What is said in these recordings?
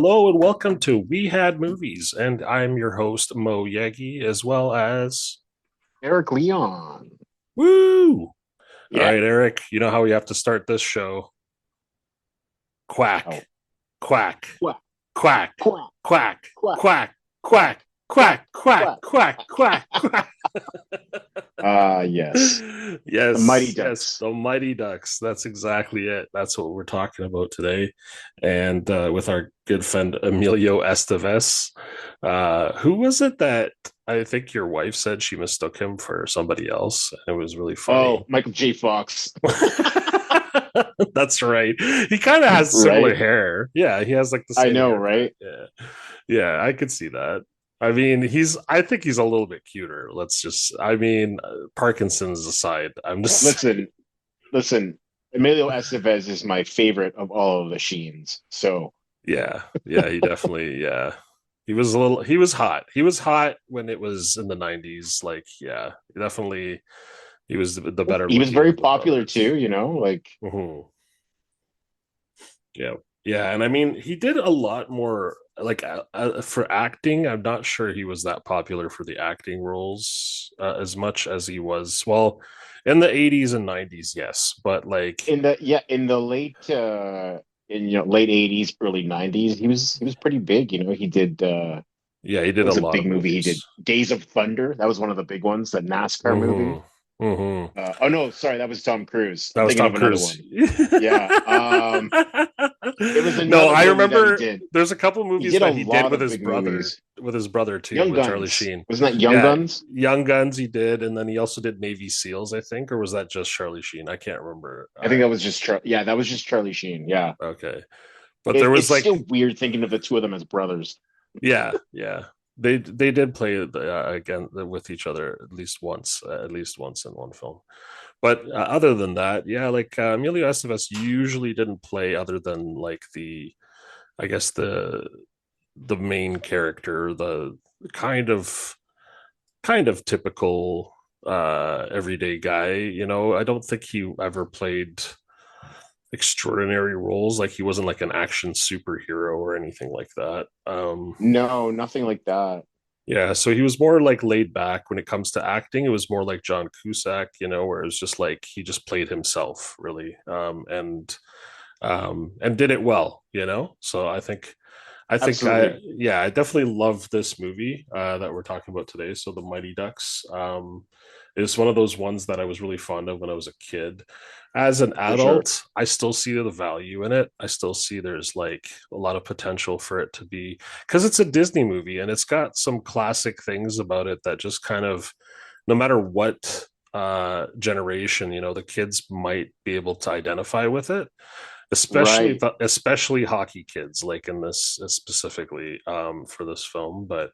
Hello and welcome to We Had Movies, and I'm your host Mo Yagi, as well as Eric Leon. Woo! All Yeah. right, Eric. You know how we have to start this show? Oh, Quack, quack, quack, quack, quack, quack, quack, quack, quack, quack, quack, quack, quack. quack, quack, quack. Yes. The Mighty Yes, yes, Ducks. the Mighty Ducks. That's exactly it. That's what we're talking about today. And with our good friend Emilio Estevez. Who was it that I think your wife said she mistook him for somebody else? It was really funny. Oh, Michael J. Fox. That's right. He kind of has similar Right? hair. Yeah, he has like the I same know, haircut. right? Yeah. Yeah, I could see that. I mean, I think he's a little bit cuter. Parkinson's aside, I'm just, Listen, listen. Emilio Estevez is my favorite of all of the Sheens. So, yeah, yeah, yeah. He was hot. He was hot when it was in the 90s. Like, yeah, definitely, he was the better he was looking very of the popular brothers. too, like Mhm. Yeah. Yeah. And I mean, he did a lot more like for acting. I'm not sure he was that popular for the acting roles as much as he was. Well, in the 80s and 90s, yes. But like, in the late 80s, early 90s, he was pretty big, He did yeah, he what did a was a lot big of movie he did? movies. Days of Thunder. That was one of the big ones, the NASCAR movie. Hmm. Hmm. Oh no, sorry, that was Tom Cruise. That I'm was thinking Tom of another Cruise. one. Yeah. There was No, another I movie that he remember did. there's a couple He movies did a that he did lot of big movies. with his brother too, Young with Charlie Guns. Sheen. Wasn't that Young Yeah, Guns? Young Guns he did, and then he also did Navy SEALs, I think, or was that just Charlie Sheen? I can't remember. I think that was just yeah, that was just Charlie Sheen. Yeah. Okay, but there was It's like, still weird thinking of the two of them as brothers. yeah, yeah, they did play again with each other at least once in one film. But other than that, yeah, like Emilio Estevez usually didn't play other than like I guess the main character, the kind of kind of typical everyday guy. I don't think he ever played extraordinary roles. Like he wasn't like an action superhero or anything like that. No, nothing like that. Yeah, so he was more like laid back when it comes to acting. It was more like John Cusack, where it was just like he just played himself really, and did it well. So Absolutely. I definitely love this movie that we're talking about today. So the Mighty Ducks is one of those ones that I was really fond of when I was a kid. As an For sure. adult, I still see the value in it. I still see there's like a lot of potential for it to be, because it's a Disney movie and it's got some classic things about it that just kind of, no matter what generation, the kids might be able to identify with it, Right. especially hockey kids, like in this specifically for this film. But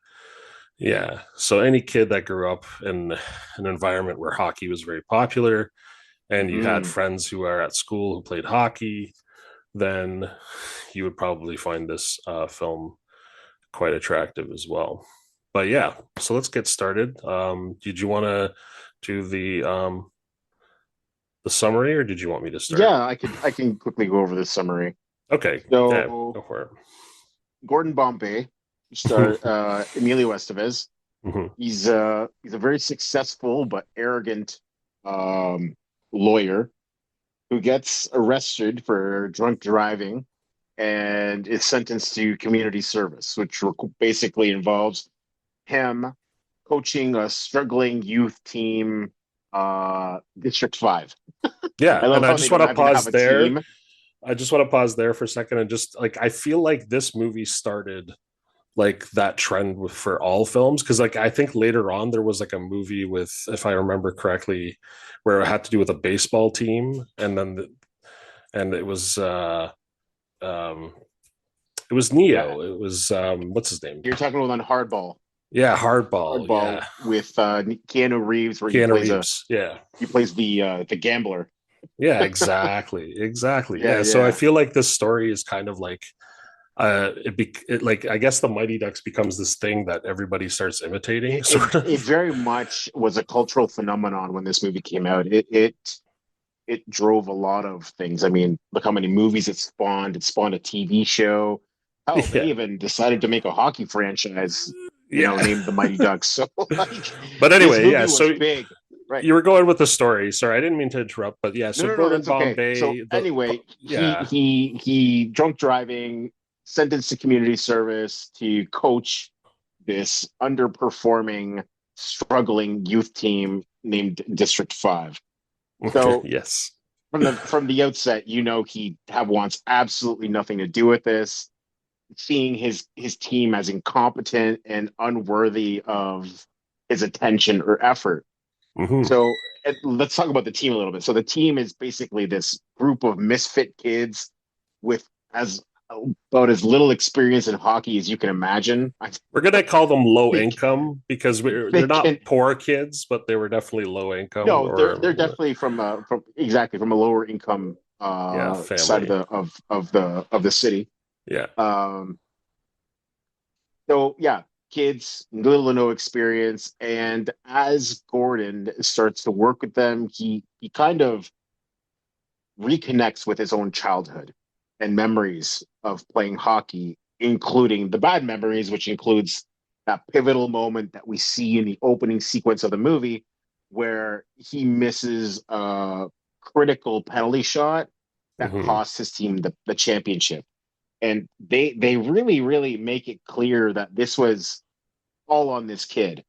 yeah, so any kid that grew up in an environment where hockey was very popular, and you had Hmm. friends who are at school who played hockey, then you would probably find this film quite attractive as well. But yeah, so let's get started. Did you want to do the summary, or did you want me to start? Yeah, I can quickly go over this summary. Okay, yeah, So go for Gordon Bombay, it. star Emilio Estevez. Mhm. He's a very successful but arrogant um, lawyer who gets arrested for drunk driving and is sentenced to community service, which basically involves him coaching a struggling youth team, District 5. Yeah, I and love I how they just want don't to even have pause a there. team. I just want to pause there for a second and just like I feel like this movie started like that trend for all films, because like I think later on there was like a movie with, if I remember correctly, where it had to do with a baseball team, and and um it was Yeah, Neo. It was what's his name? you're talking about on Hardball. Yeah, Hardball. Hardball Yeah, with Keanu Reeves, where Keanu Reeves. Yeah, he plays the gambler. yeah, exactly. Yeah, Yeah, so I yeah. feel like this story is kind of like like I guess the Mighty Ducks becomes this thing that everybody starts imitating, sort It of. very much was a cultural phenomenon when this movie came out. It drove a lot of things. I mean, look how many movies it spawned. It spawned a TV show. Hell, they Yeah. even decided to make a hockey franchise, Yeah. named the Mighty Ducks. So like But this anyway, yeah. movie was So big. Right. you were going with the story. Sorry, I didn't mean to interrupt, but yeah. No, So no, no, Gordon that's okay. So Bombay, anyway, yeah. he drunk driving, sentenced to community service to coach this underperforming, struggling youth team named District 5. Okay. So Yes. from the outset, he have wants absolutely nothing to do with this, seeing his team as incompetent and unworthy of his attention or effort. Hmm. So let's talk about the team a little bit. So the team is basically this group of misfit kids with as about as little experience in hockey as you can imagine. I We're gonna call them low think income because they they're not can. poor kids, but they were definitely low income No, they're or definitely from a lower income yeah, side of family. the city. Yeah. Um, so yeah, kids, little to no experience, and as Gordon starts to work with them, he kind of reconnects with his own childhood and memories of playing hockey, including the bad memories, which includes that pivotal moment that we see in the opening sequence of the movie where he misses a critical penalty shot that Hmm. costs his team the championship. And they really, really make it clear that this was all on this kid.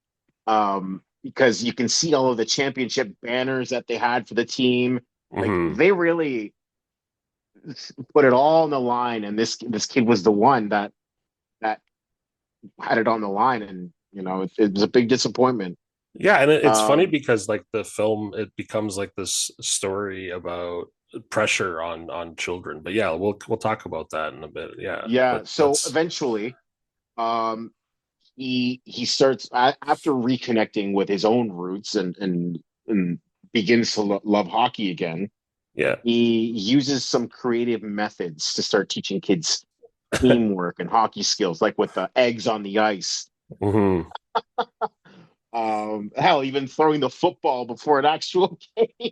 Because you can see all of the championship banners that they had for the team. Like Hmm. they really put it all on the line, and this kid was the one that had it on the line, and it was a big disappointment. Yeah, and it's funny Um, because like the film, it becomes like this story about pressure on children. But yeah, we'll talk about that in a bit. Yeah, yeah, but so that's eventually, um, he starts after reconnecting with his own roots and begins to love hockey again. yeah. He uses some creative methods to start teaching kids teamwork and hockey skills, like with the eggs on the ice. Hmm. Hell, even throwing the football before an actual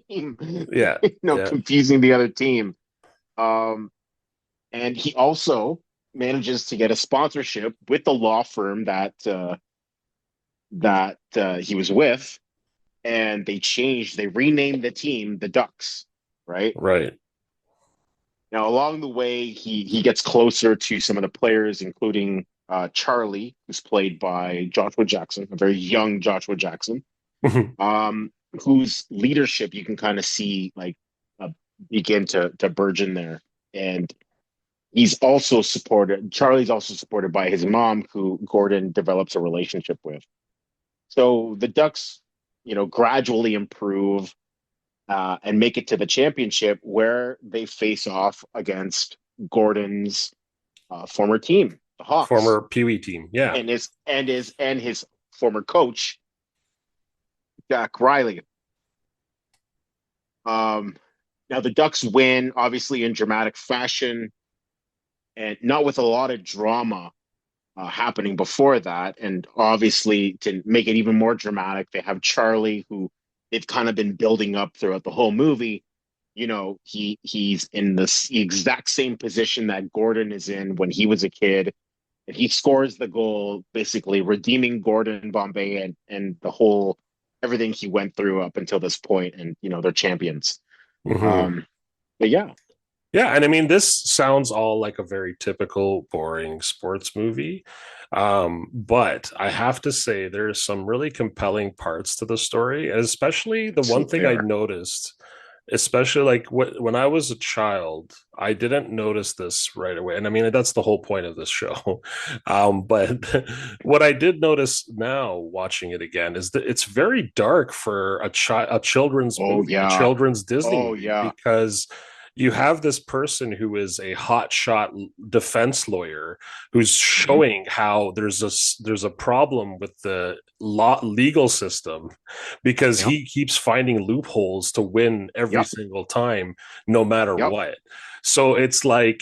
game, Yeah, yeah. confusing the other team. Um, and he also manages to get a sponsorship with the law firm that he was with, and they renamed the team the Ducks, right? Right. Now, along the way, he gets closer to some of the players, including Charlie, who's played by Joshua Jackson, a very young Joshua Jackson, um, whose leadership you can kind of see like uh, begin to burgeon there. And he's also supported. Charlie's also supported by his mom, who Gordon develops a relationship with. So the Ducks, gradually improve and make it to the championship, where they face off against Gordon's former team, the Hawks, Former Pee Wee team. Yeah. and his former coach, Jack Riley. Um, Now the Ducks win, obviously in dramatic fashion, and not with a lot of drama happening before that. And obviously, to make it even more dramatic, they have Charlie, who they've kind of been building up throughout the whole movie. He's in this exact same position that Gordon is in when he was a kid. And he scores the goal, basically redeeming Gordon Bombay and the whole everything he went through up until this point, and they're champions. Hmm. Um, but yeah, Yeah, and I mean, this sounds all like a very typical, boring sports movie. But I have to say, there's some really compelling parts to the story, and especially the one absolutely thing I there. noticed, especially like when I was a child, I didn't notice this right away. And I mean, that's the whole point of this show. But what I did notice now watching it again is that it's very dark for a children's Oh movie, a yeah. children's Disney Oh movie, yeah. because you have this person who is a hotshot defense lawyer who's Hmm. showing how there's a problem with the legal system because Yep. he keeps finding loopholes to win every Yep. single time, no matter Yep. what. So it's like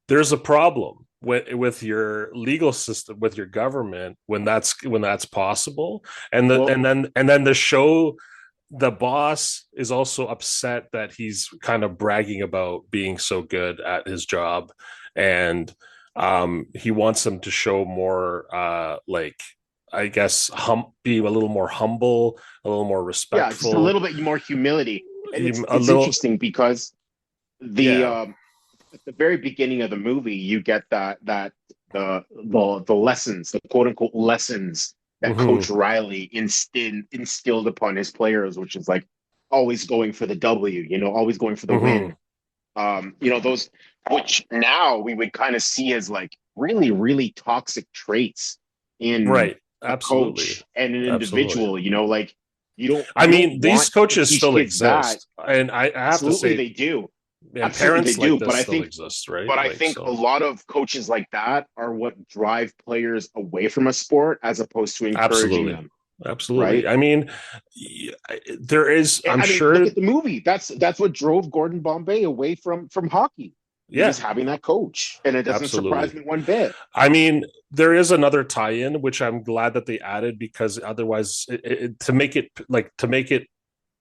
there's a problem with your legal system, with your government, when that's possible, Well, and then the boss is also upset that he's kind of bragging about being so good at his job, and He wants them to show more, like, I guess, be a little more humble, a little more Yeah, just a respectful, little bit more humility. And a it's little, interesting because the yeah. at the very beginning of the movie, you get the lessons, the quote unquote lessons that Mm-hmm, Coach Riley instilled upon his players, which is like always going for the W, always going for the mm-hmm. win. Those which now we would kind of see as like really, really toxic traits in Right. a Absolutely. coach and an Absolutely. individual, like I you don't mean, these want to coaches teach still kids that. exist. And I have to Absolutely say, they do. man, Absolutely they parents like do. this still exist, right? But I Like, think a so lot of coaches like that are what drive players away from a sport as opposed to encouraging absolutely. them, Absolutely. right? I mean, there is, I'm I mean, look sure, at the movie. That's what drove Gordon Bombay away from hockey. He yeah, was having that coach, and it doesn't surprise absolutely. me one bit. I mean, there is another tie-in, which I'm glad that they added because otherwise, to make it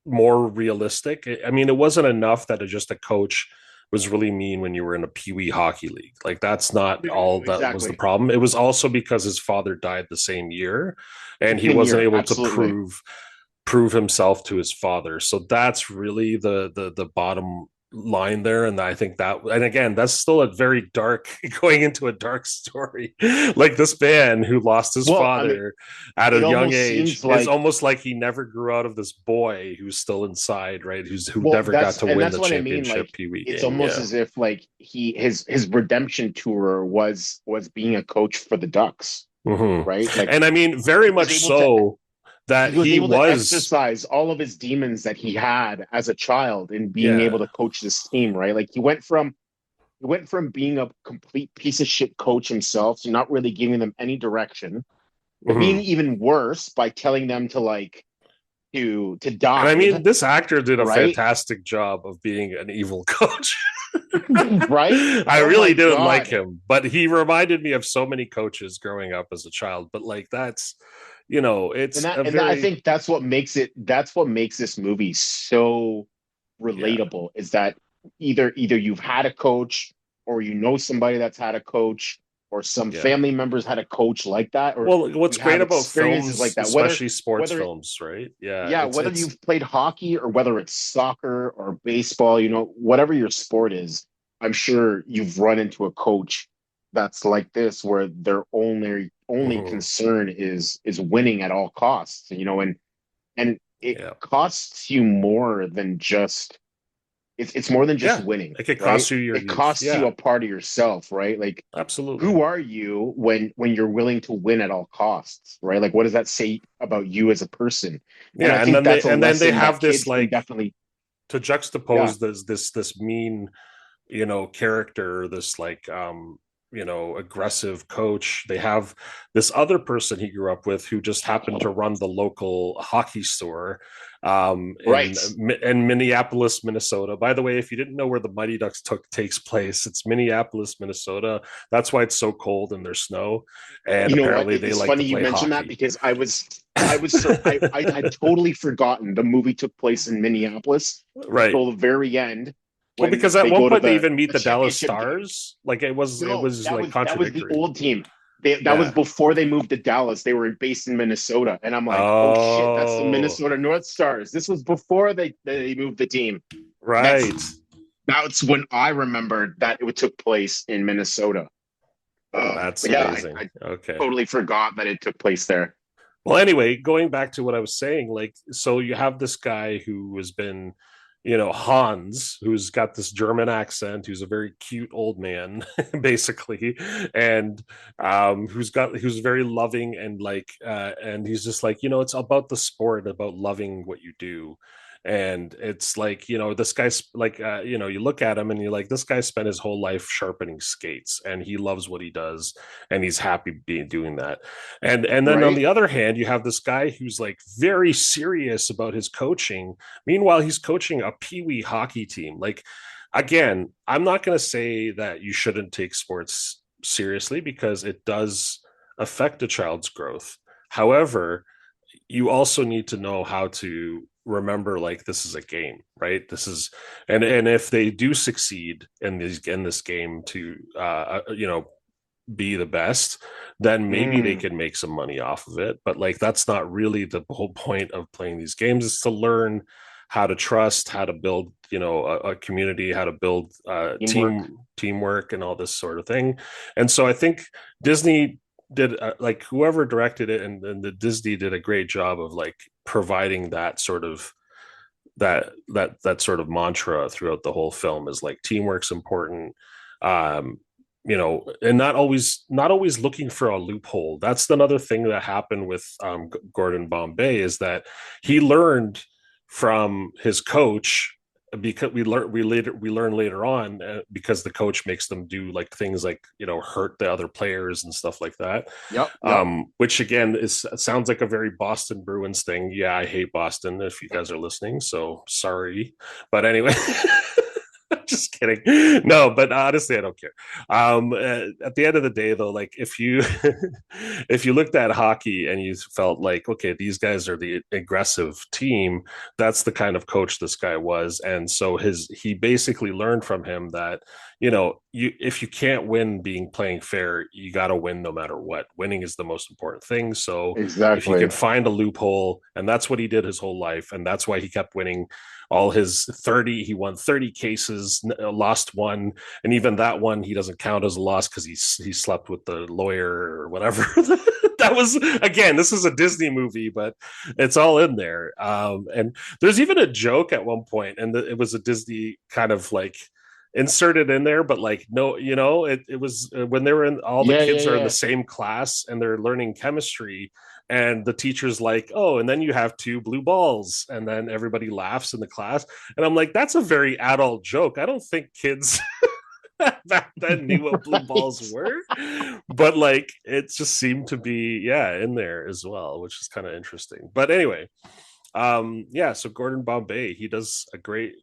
more realistic. I mean, it wasn't enough that just a coach was really mean when you were in a pee-wee hockey league. Like that's not No, all that was the exactly. problem. It was also because his father died the same year, The and he same wasn't year, able to absolutely. prove himself to his father. So that's really the bottom line there. And I think that, and again, that's still a very dark, going into a dark story. Like this man who lost his Well, I mean, father at a it young almost age seems is like almost like he never grew out of this boy who's still inside, right? Who well, never got to win that's the what I mean. championship Like, Pee Wee it's game. almost Yeah. as if like his redemption tour was being a coach for the Ducks, Mm-hmm. right? Like And I mean, he very was much able to so that he was he able to was, exercise all of his demons that he had as a child in being able yeah. to coach this team, right? Like he went from being a complete piece of shit coach himself to not really giving them any direction to being Mm-hmm. even worse by telling them to like to And I dive, mean, this actor did a right? fantastic job of being an evil coach. Right? I Oh my really didn't like God. him, but he reminded me of so many coaches growing up as a child. But like, that's, it's a And that, I very, think that's what makes this movie so yeah, relatable is that either you've had a coach or you know somebody that's had a coach or some yeah. family members had a coach like that or Well, what's you great have about experiences like films, that especially sports whether films, right? Yeah, yeah, whether you've played hockey or whether it's soccer or baseball, whatever your sport is, I'm sure you've run into a coach that's like this, where their only mhm, concern is winning at all costs, and it yeah, costs you more than just it's more than just yeah. winning, It could right? cost you your It youth. costs you Yeah, a part of yourself, right? Like absolutely. who are you when you're willing to win at all costs, right? Like what does that say about you as a person? And I Yeah, think that's a and then they lesson that have this kids can like definitely, to yeah, juxtapose this mean, character, this like aggressive coach. They have this other person he grew up with who just happened to run the local hockey store right. in Minneapolis, Minnesota. By the way, if you didn't know where the Mighty Ducks takes place, it's Minneapolis, Minnesota. That's why it's so cold and there's snow, and You know what? apparently they It's like funny to you play mentioned that hockey. because I had totally forgotten the movie took place in Minneapolis Right. until the very end Well, when because at they one go to point they even meet the the Dallas championship game. Stars. Like it No, was like that was the contradictory. old team. That was Yeah. before they moved to Dallas. They were based in Minnesota, and I'm like, oh shit, that's the Oh, Minnesota North Stars. This was before they moved the team. That's right. that's when I remembered that it took place in Minnesota. That's Yeah, amazing. I Okay. totally forgot that it took place there. Well, anyway, going back to what I was saying, like, so you have this guy who has been, Hans, who's got this German accent, who's a very cute old man, basically, and who's very loving and like, and he's just like, it's about the sport, about loving what you do. And it's like, this guy's like, you look at him and you're like, this guy spent his whole life sharpening skates and he loves what he does and he's happy being doing that. And then on Right? the other hand, you have this guy who's like very serious about his coaching. Meanwhile, he's coaching a pee-wee hockey team. Like, again, I'm not going to say that you shouldn't take sports seriously because it does affect a child's growth. However, you also need to know how to remember like this is a game, right? This is and if they do succeed in this game to be the best, then maybe they Mm, can make some money off of it. But like that's not really the whole point of playing these games, is to learn how to trust, how to build, a community, how to build teamwork. teamwork and all this sort of thing. And so I think Disney did like whoever directed it, and the Disney did a great job of like providing that sort of that sort of mantra throughout the whole film, is like teamwork's important. um and not always looking for a loophole. That's another thing that happened with Gordon Bombay, is that he learned from his coach, because we learn later on, because the coach makes them do like things like hurt the other players and stuff like that. Yep, yep. Which again is sounds like a very Boston Bruins thing. Yeah, I hate Boston if you guys are listening, so sorry. But anyway, just kidding. No, but honestly, I don't care. At the end of the day, though, like if you if you looked at hockey and you felt like, okay, these guys are the aggressive team, that's the kind of coach this guy was. And so he basically learned from him that if you can't win being playing fair, you got to win no matter what. Winning is the most important thing. So if you can Exactly. find a loophole, and that's what he did his whole life, and that's why he kept winning all his 30, he won 30 cases, lost one, and even that one he doesn't count as a loss because he slept with the lawyer or whatever. That was, again, this is a Disney movie, but it's all in there. And there's even a joke at one point, and it was a Disney kind of like inserted in there, but like no, it was when they were in, all the Yeah, yeah, kids are in the yeah. same class and they're learning chemistry, and the teacher's like, oh, and then you have two blue balls, and then everybody laughs in the class. And I'm like, that's a very adult joke. I don't think kids back then knew what blue balls Right. were, but like it just seemed to be, yeah, in there as well, which is kind of interesting. But anyway, yeah, so Gordon Bombay, he does a great,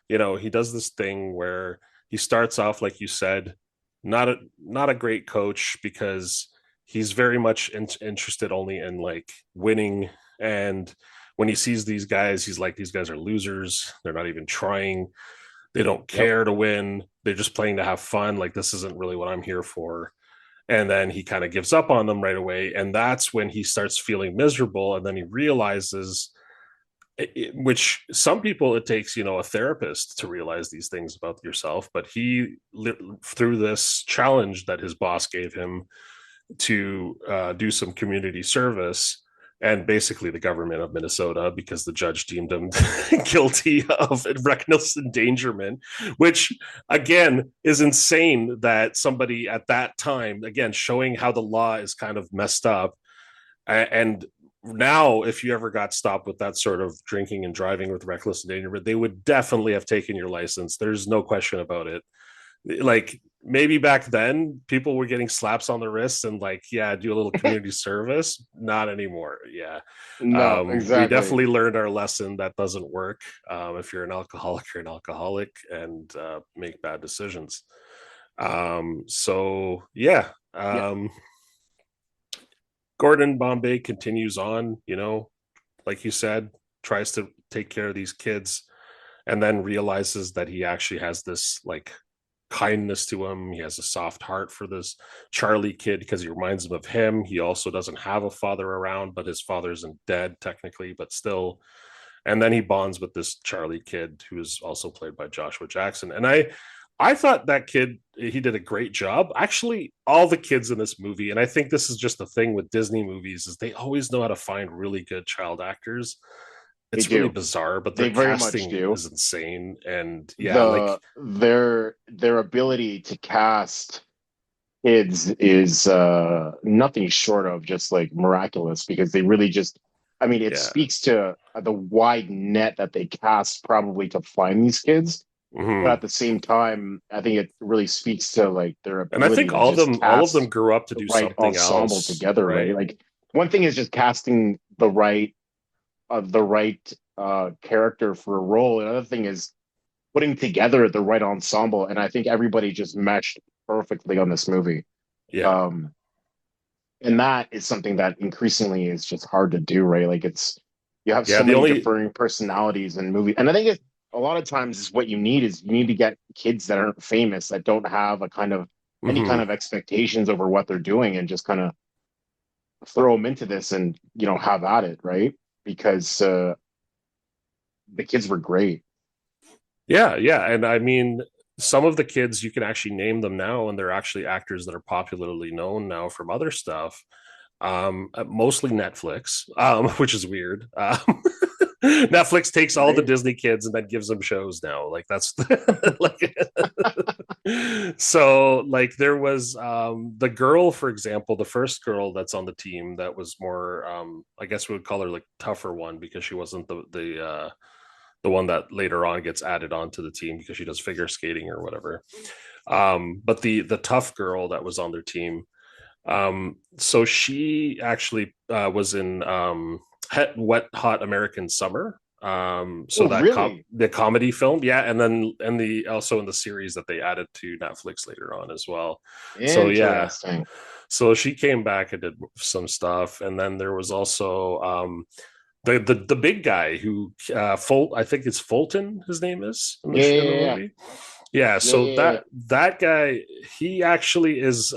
he does this thing where he starts off, like you said, not a great coach, because he's very much interested only in like winning. And when he sees these guys, he's like, these guys are losers, they're not even trying, they don't Yep. care to win, they're just playing to have fun, like this isn't really what I'm here for. And then he kind of gives up on them right away, and that's when he starts feeling miserable, and then he realizes, which some people, it takes a therapist to realize these things about yourself, but he, through this challenge that his boss gave him to do some community service, and basically the government of Minnesota, because the judge deemed him guilty of reckless endangerment, which again is insane, that somebody at that time, again showing how the law is kind of messed up. And now, if you ever got stopped with that sort of drinking and driving with reckless endangerment, they would definitely have taken your license. There's no question about it. Like maybe back then, people were getting slaps on the wrists and like, yeah, do a little community service. Not anymore. Yeah, No, we exactly. definitely learned our lesson. That doesn't work. If you're an alcoholic, you're an alcoholic, and make bad decisions. So yeah. Yeah. Gordon Bombay continues on, like you said, tries to take care of these kids, and then realizes that he actually has this like kindness to him. He has a soft heart for this Charlie kid because he reminds him of him. He also doesn't have a father around, but his father isn't dead technically, but still. And then he bonds with this Charlie kid who is also played by Joshua Jackson. And I thought that kid, he did a great job. Actually, all the kids in this movie, and I think this is just the thing with Disney movies, is they always know how to find really good child actors. They It's really do. bizarre, but their They very much casting do. is insane. And yeah, like Their ability to cast kids is nothing short of just like miraculous, because they really just, I mean, it yeah. speaks to the wide net that they cast probably to find these kids. But Mm-hmm. at the same time, I think it really speaks to like their And I ability think to all of just them cast grew up to the do right something ensemble else, together, right? right? Like one thing is just casting the right character for a role. Another thing is putting together the right ensemble, and I think everybody just meshed perfectly on this movie. Yeah. Um, and that is something that increasingly is just hard to do, right? Like it's you have Yeah. so The many only differing personalities in movies, and I think a lot of times is what you need is you need to get kids that aren't famous, that don't have a kind of any kind Hmm. of expectations over what they're doing and just kind of throw them into this and have at it, right? Because the kids were great. Yeah, yeah, and I mean, some of the kids you can actually name them now, and they're actually actors that are popularly known now from other stuff. Mostly Netflix, which is weird. Netflix takes all the Right? Disney kids and then gives them shows now. Like that's like so like there was the girl, for example, the first girl that's on the team that was more I guess we would call her like tougher one because she wasn't the one that later on gets added onto the team because she does figure skating or whatever. But the tough girl that was on their team, so she actually was in Wet Hot American Summer. So Oh, that really? the comedy film, yeah, and then and the also in the series that they added to Netflix later on as well. So yeah, Interesting. so she came back and did some stuff, and then there was also the big guy who I think it's Fulton, his name is in Yeah, in the yeah, yeah, movie. Yeah, yeah, so yeah, yeah. that guy, he actually is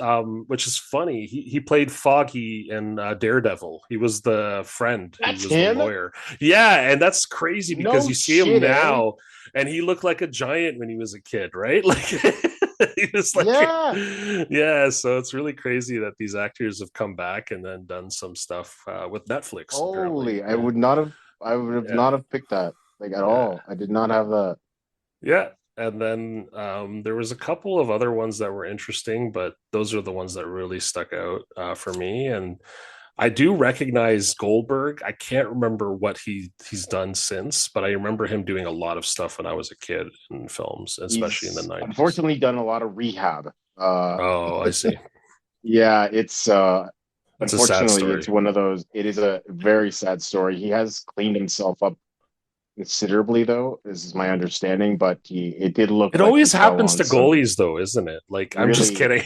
which is funny. He played Foggy in Daredevil. He was the friend who That's was the him? lawyer. Yeah, and that's crazy because No you see him shit, eh? now and he looked like a giant when he was a kid, right? Like he was like Yeah. yeah, so it's really crazy that these actors have come back and then done some stuff with Netflix apparently. Holy, Yeah. I would have Yeah. not have picked that like at Yeah. all. I did not have that. Yeah. And then there was a couple of other ones that were interesting, but those are the ones that really stuck out for me. And I do recognize Goldberg. I can't remember what he's done since, but I remember him doing a lot of stuff when I was a kid in films, especially in the He's 90s. unfortunately done a lot of rehab. Oh, I see. Yeah, it's It's a sad unfortunately it's story. one of those. It is a very sad story. He has cleaned himself up considerably, though. This is my understanding, but he it did look It like he always fell happens on to some goalies, though, isn't it? Like, I'm just really. kidding.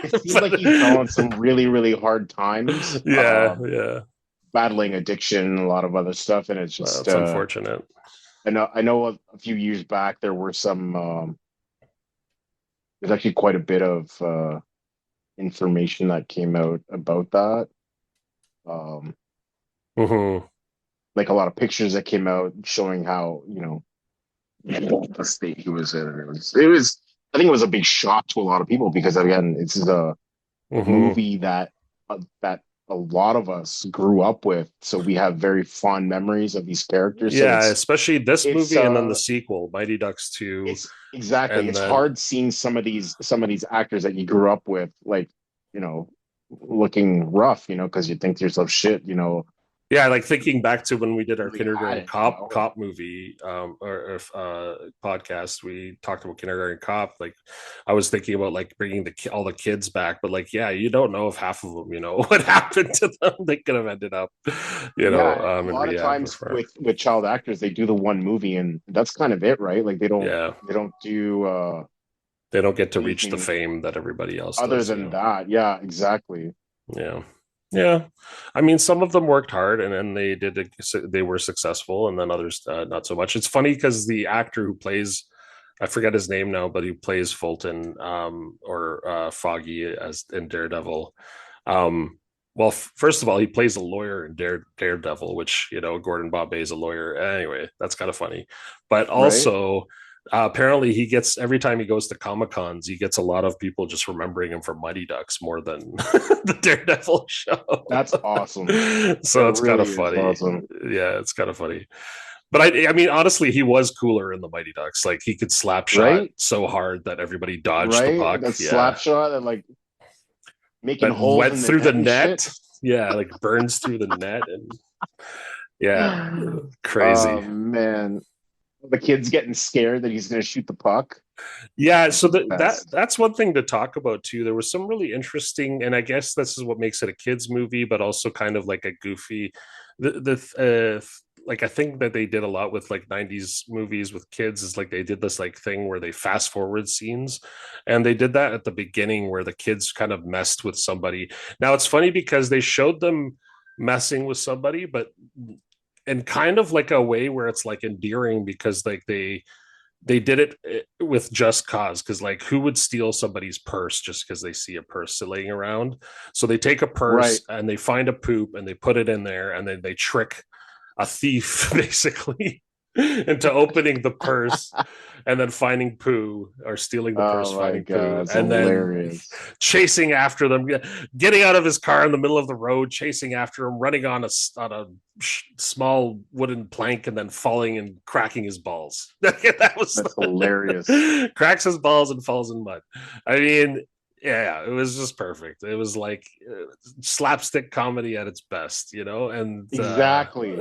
It seemed like But he fell on some really, really hard times, yeah, yeah. battling addiction and a lot of other stuff, and it's Well, just it's unfortunate. I know a few years back there were some there's actually quite a bit of information that came out about that. Um, Hmm. like a lot of pictures that came out showing how, the state he was in. It was I think it was a big shock to a lot of people because again, this is a Hmm. movie that a lot of us grew up with, so we have very fond memories of these characters. So Yeah, it's especially this it's movie and then the uh sequel, Mighty Ducks 2. it's exactly And it's then, hard seeing some of these actors that you grew up with, like, you know looking rough, because you think to yourself, shit, yeah, like thinking back to when we did our really had kindergarten it, cop movie or podcast, we talked about kindergarten cop. Like, I was thinking about like bringing all the kids back, but like, yeah, you don't know if half of them, what happened to them. They could have ended up, Yeah, a in lot of rehab times before. with child actors, they do the one movie and that's kind of it, right? Like they don't Yeah, they don't do they don't get to reach the anything fame that everybody else other does. than that. Yeah, exactly. Yeah. Yeah. I mean, some of them worked hard and then they were successful, and then others not so much. It's funny because the actor who plays, I forget his name now, but he plays Fulton or Foggy as in Daredevil. Um, well, first of all, he plays a lawyer in Daredevil, which, Gordon Bombay is a lawyer. Anyway, that's kind of funny. But Right? also, apparently he gets every time he goes to Comic Cons, he gets a lot of people just remembering him from Mighty Ducks more than the Daredevil show. That's awesome. That So it's kind of really is funny. awesome. Yeah, it's kind of funny. But I mean, honestly, he was cooler in the Mighty Ducks. Like he could slap shot Right? so hard that everybody dodged the Right? puck. That slap Yeah, shot and like making that holes went in the through the net and shit. net. Yeah, like burns through the net, and yeah, Oh crazy. man. The kid's getting scared that he's gonna shoot the puck. Yeah, That's so the best. that's one thing to talk about too. There was some really interesting, and I guess this is what makes it a kids movie, but also kind of like a goofy. Like I think that they did a lot with like '90s movies with kids is like they did this like thing where they fast forward scenes, and they did that at the beginning where the kids kind of messed with somebody. Now it's funny because they showed them messing with somebody, but in kind of like a way where it's like endearing because like they did it with just cause, because like who would steal somebody's purse just because they see a purse laying around? So they take a purse Right. and they find a poop and they put it in there, and then they trick a thief basically into opening the purse and then finding poo, or stealing the purse, Oh my finding God, poo, that's and then hilarious. chasing after them, getting out of his car in the middle of the road, chasing after him, running on a small wooden plank, and then falling and cracking his balls. That was That's hilarious. cracks his balls and falls in mud. I mean, yeah, it was just perfect. It was like slapstick comedy at its best, and Exactly.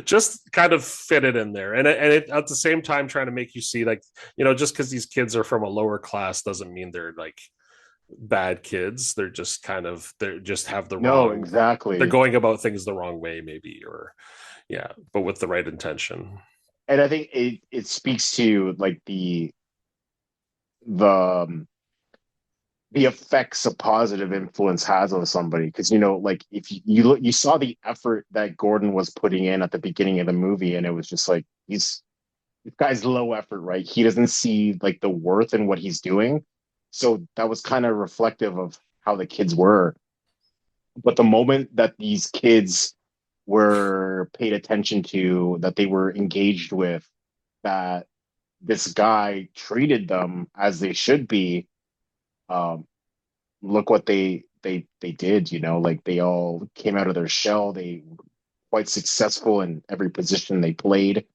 just kind of fit it in there, and at the same time trying to make you see, like, just because these kids are from a lower class doesn't mean they're like bad kids. They just have the No, wrong. They're exactly. going about things the wrong way, maybe, or yeah, but with the right intention. And I think it speaks to like the the effects a positive influence has on somebody. Because like if you look, you saw the effort that Gordon was putting in at the beginning of the movie, and it was just like this guy's low effort, right? He doesn't see like the worth in what he's doing. So that was kind of reflective of how the kids were. But the moment that these kids were paid attention to, that they were engaged with, that this guy treated them as they should be, um, look what they did, like they all came out of their shell. They were quite successful in every position they played.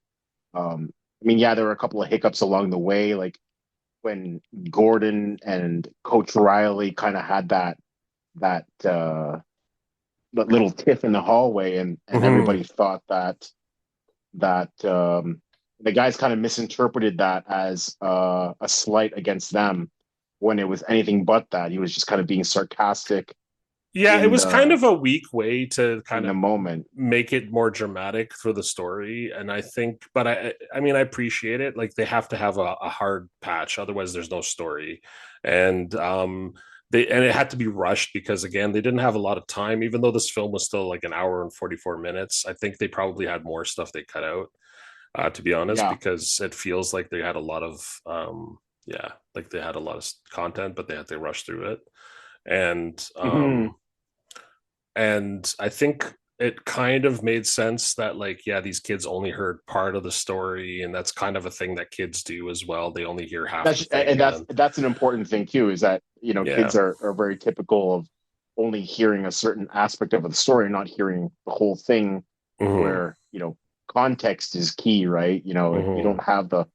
I mean, yeah, there were a couple of hiccups along the way, like when Gordon and Coach Riley kind of had that little tiff in the hallway, and Mm-hmm. everybody thought that the guys kind of misinterpreted that as a slight against them, when it was anything but that. He was just kind of being sarcastic Yeah, it in was kind the of a weak way to kind in the of moment. make it more dramatic for the story, and I think, but I mean, I appreciate it. Like, they have to have a hard patch, otherwise there's no story. And it had to be rushed because, again, they didn't have a lot of time. Even though this film was still like an hour and 44 minutes, I think they probably had more stuff they cut out, to be honest, Yeah. because it feels like they had a lot of yeah, like they had a lot of content, but they had to rush through it. And Hmm. I think it kind of made sense that, like, yeah, these kids only heard part of the story, and that's kind of a thing that kids do as well. They only hear half the And thing, and then that's an important thing too, is that kids yeah. are very typical of only hearing a certain aspect of the story, not hearing the whole thing, Mm-hmm. where context is key, right? If you Mm-hmm. don't have the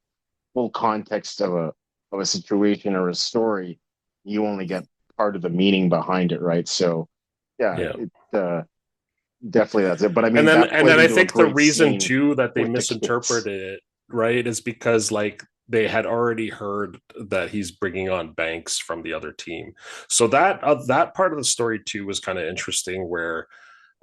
full context of a situation or a story, you only get part of the meaning behind it, right? So yeah, Yeah. it definitely, that's it. But I and mean, then that and played then I into a think the great reason scene too that they with the kids. misinterpreted it, right, is because, like, they had already heard that he's bringing on Banks from the other team. So that part of the story too was kind of interesting, where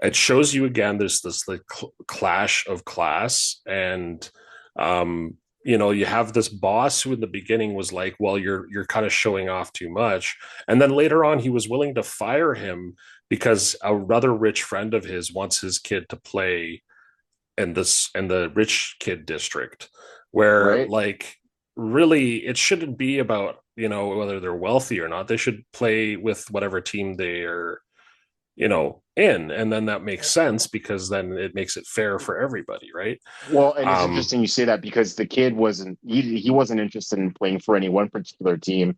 it shows you again there's this like clash of class. And um you have this boss who in the beginning was like, well, you're kind of showing off too much, and then later on he was willing to fire him because a rather rich friend of his wants his kid to play in the rich kid district, where, Right. like, really it shouldn't be about whether they're wealthy or not. They should play with whatever team they are in, and then that makes sense because then it makes it fair for everybody, right? Well, and it's um interesting you say that, because the kid he wasn't interested in playing for any one particular team.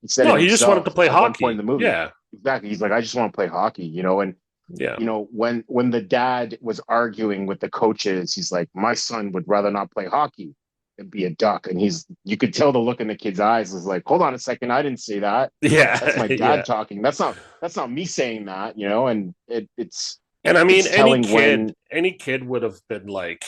He said it no, he just wanted to himself play at one point in hockey. the movie. Yeah. Exactly. He's like, I just want to play hockey, and Yeah. when the dad was arguing with the coaches, he's like, my son would rather not play hockey and be a duck. And you could tell the look in the kid's eyes was like, hold on a second, I didn't say that. That's Yeah. my Yeah. dad talking. That's not me saying that, and And I mean, it's telling when. any kid would have been like,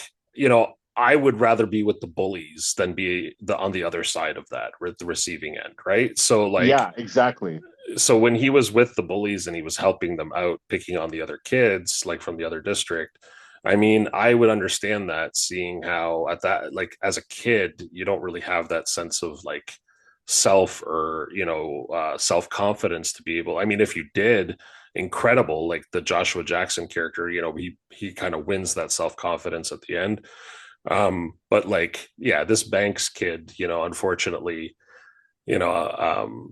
I would rather be with the bullies than be on the other side of that, the receiving end, right? So, like, Yeah, exactly. so when he was with the bullies and he was helping them out, picking on the other kids, like from the other district, I mean, I would understand that, seeing how at that, like, as a kid, you don't really have that sense of like self, or self confidence to be able. I mean, if you did, incredible. Like the Joshua Jackson character, he kind of wins that self confidence at the end. But like, yeah, this Banks kid, unfortunately, you know,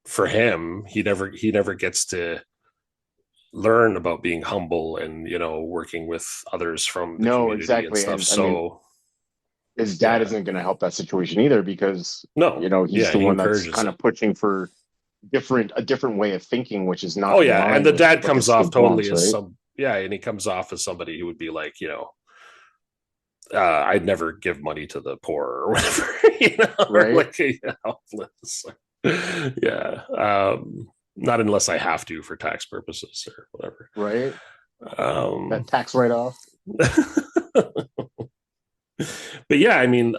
for him, he never gets to learn about being humble and working with others from the No, community and exactly. stuff. And I mean, So his dad yeah, isn't going to help that situation either because, no, he's yeah, the he one that's encourages kind it. of pushing for a different way of thinking, which is Oh not in yeah, and line the with dad what comes his off kid totally wants, as right? some yeah, and he comes off as somebody who would be like, I'd never give money to the poor or whatever, or Right? like helpless. Yeah, not unless I have to for tax purposes or whatever. Right? Um, That tax write-off. but yeah, I mean,